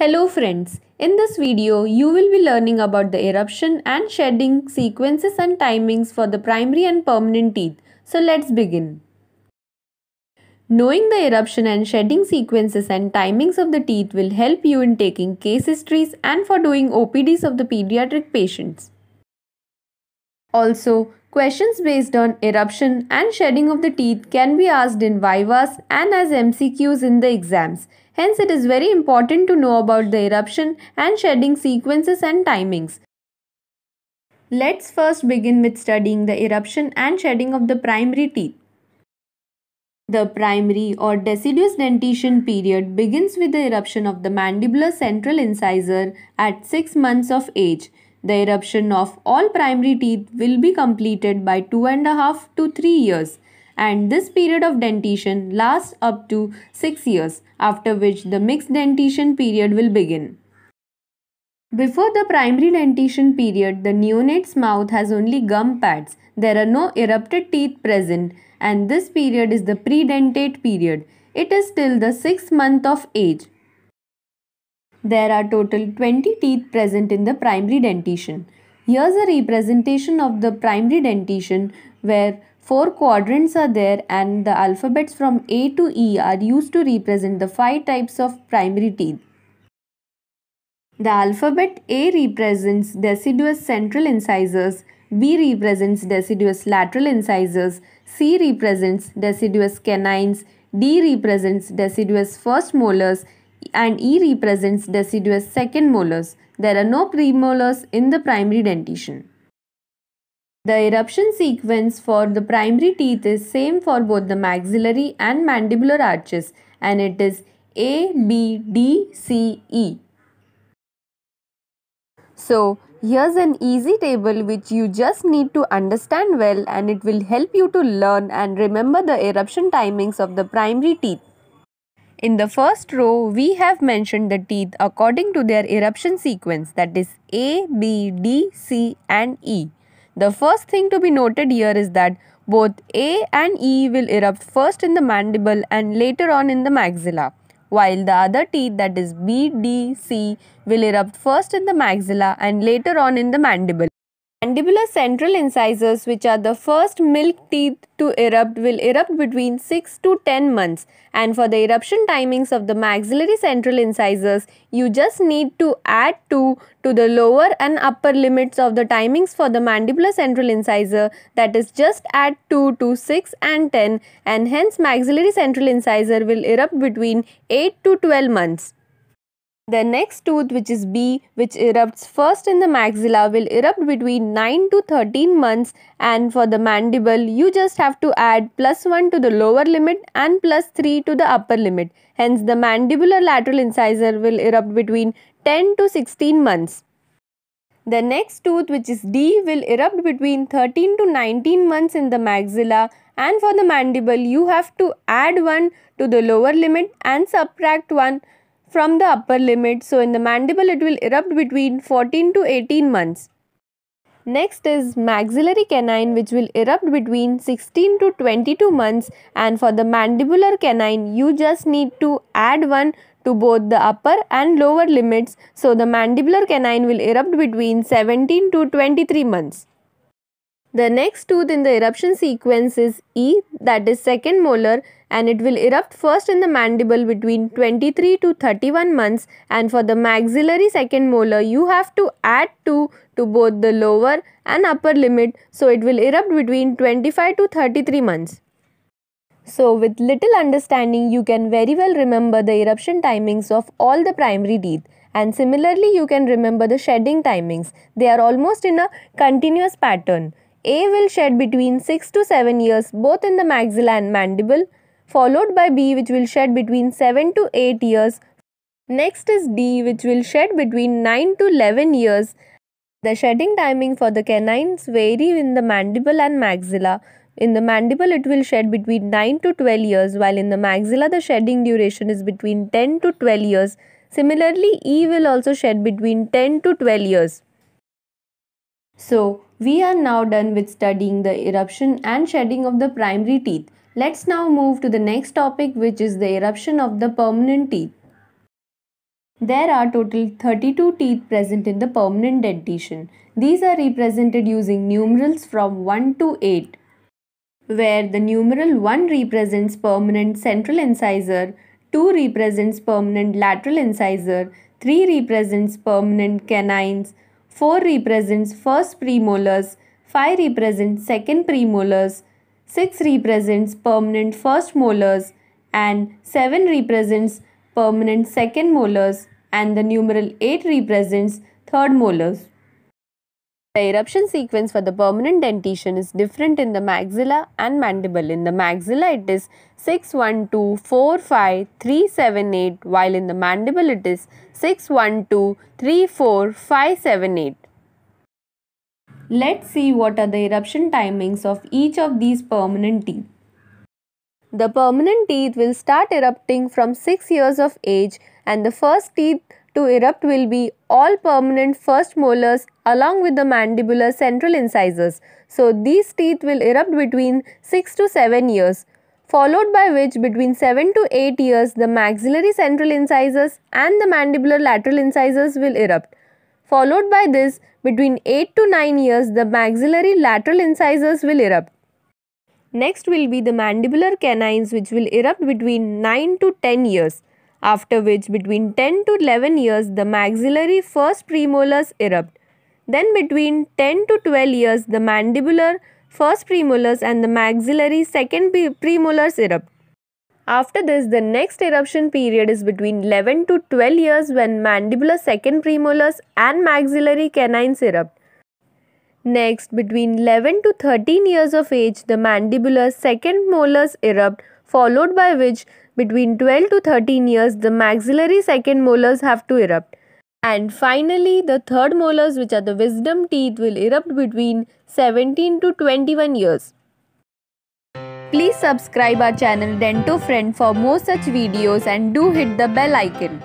Hello friends, in this video you will be learning about the eruption and shedding sequences and timings for the primary and permanent teeth. So let's begin. Knowing the eruption and shedding sequences and timings of the teeth will help you in taking case histories and for doing OPDs of the pediatric patients. Also, questions based on eruption and shedding of the teeth can be asked in vivas and as MCQs in the exams. Hence, it is very important to know about the eruption and shedding sequences and timings. Let's first begin with studying the eruption and shedding of the primary teeth. The primary or deciduous dentition period begins with the eruption of the mandibular central incisor at 6 months of age. The eruption of all primary teeth will be completed by 2.5 to 3 years, and this period of dentition lasts up to 6 years, after which the mixed dentition period will begin. Before the primary dentition period, the neonate's mouth has only gum pads. There are no erupted teeth present, and this period is the predentate period. It is till the 6th month of age. There are total 20 teeth present in the primary dentition. Here's a representation of the primary dentition where 4 quadrants are there and the alphabets from A to E are used to represent the 5 types of primary teeth. The alphabet A represents deciduous central incisors, B represents deciduous lateral incisors, C represents deciduous canines, D represents deciduous first molars, and E represents deciduous second molars. There are no premolars in the primary dentition. The eruption sequence for the primary teeth is same for both the maxillary and mandibular arches, and it is A, B, D, C, E. So, here's an easy table which you just need to understand well, and it will help you to learn and remember the eruption timings of the primary teeth. In the first row, we have mentioned the teeth according to their eruption sequence, that is A, B, D, C and E. The first thing to be noted here is that both A and E will erupt first in the mandible and later on in the maxilla, while the other teeth, that is B, D, C, will erupt first in the maxilla and later on in the mandible. Mandibular central incisors, which are the first milk teeth to erupt, will erupt between 6 to 10 months. And for the eruption timings of the maxillary central incisors, you just need to add 2 to the lower and upper limits of the timings for the mandibular central incisor, that is just add 2 to 6 and 10, and hence maxillary central incisor will erupt between 8 to 12 months. The next tooth, which is B, which erupts first in the maxilla, will erupt between 9 to 13 months, and for the mandible you just have to add +1 to the lower limit and +3 to the upper limit. Hence the mandibular lateral incisor will erupt between 10 to 16 months. The next tooth, which is D, will erupt between 13 to 19 months in the maxilla, and for the mandible you have to add 1 to the lower limit and subtract 1 from the upper limit. So in the mandible it will erupt between 14 to 18 months. Next is maxillary canine, which will erupt between 16 to 22 months, and for the mandibular canine you just need to add 1 to both the upper and lower limits. So the mandibular canine will erupt between 17 to 23 months. The next tooth in the eruption sequence is E, that is second molar, and it will erupt first in the mandible between 23 to 31 months, and for the maxillary second molar you have to add 2 to both the lower and upper limit, so it will erupt between 25 to 33 months. So with little understanding you can very well remember the eruption timings of all the primary teeth, and similarly you can remember the shedding timings. They are almost in a continuous pattern. A will shed between 6 to 7 years both in the maxilla and mandible, followed by B, which will shed between 7 to 8 years. Next is D, which will shed between 9 to 11 years. The shedding timing for the canines vary in the mandible and maxilla. In the mandible it will shed between 9 to 12 years, while in the maxilla the shedding duration is between 10 to 12 years. Similarly, E will also shed between 10 to 12 years. So, we are now done with studying the eruption and shedding of the primary teeth. Let's now move to the next topic, which is the eruption of the permanent teeth. There are total 32 teeth present in the permanent dentition. These are represented using numerals from 1 to 8, where the numeral 1 represents permanent central incisor, 2 represents permanent lateral incisor, 3 represents permanent canines, 4 represents first premolars, 5 represents second premolars, 6 represents permanent first molars, and 7 represents permanent second molars, and the numeral 8 represents third molars. The eruption sequence for the permanent dentition is different in the maxilla and mandible. In the maxilla, it is 6, 1, 2, 4, 5, 3, 7, 8, while in the mandible, it is 6, 1, 2, 3, 4, 5, 7, 8. Let's see what are the eruption timings of each of these permanent teeth. The permanent teeth will start erupting from 6 years of age, and the first teeth to erupt will be all permanent first molars along with the mandibular central incisors. So these teeth will erupt between 6 to 7 years, followed by which between 7 to 8 years the maxillary central incisors and the mandibular lateral incisors will erupt. Followed by this, between 8 to 9 years the maxillary lateral incisors will erupt. Next will be the mandibular canines, which will erupt between 9 to 10 years, after which between 10 to 11 years the maxillary first premolars erupt. Then between 10 to 12 years the mandibular first premolars and the maxillary second premolars erupt. After this, the next eruption period is between 11 to 12 years when mandibular second premolars and maxillary canines erupt. Next, between 11 to 13 years of age, the mandibular second molars erupt, followed by which between 12 to 13 years, the maxillary second molars have to erupt. And finally, the third molars, which are the wisdom teeth, will erupt between 17 to 21 years. Please subscribe our channel Dento Friend for more such videos and do hit the bell icon.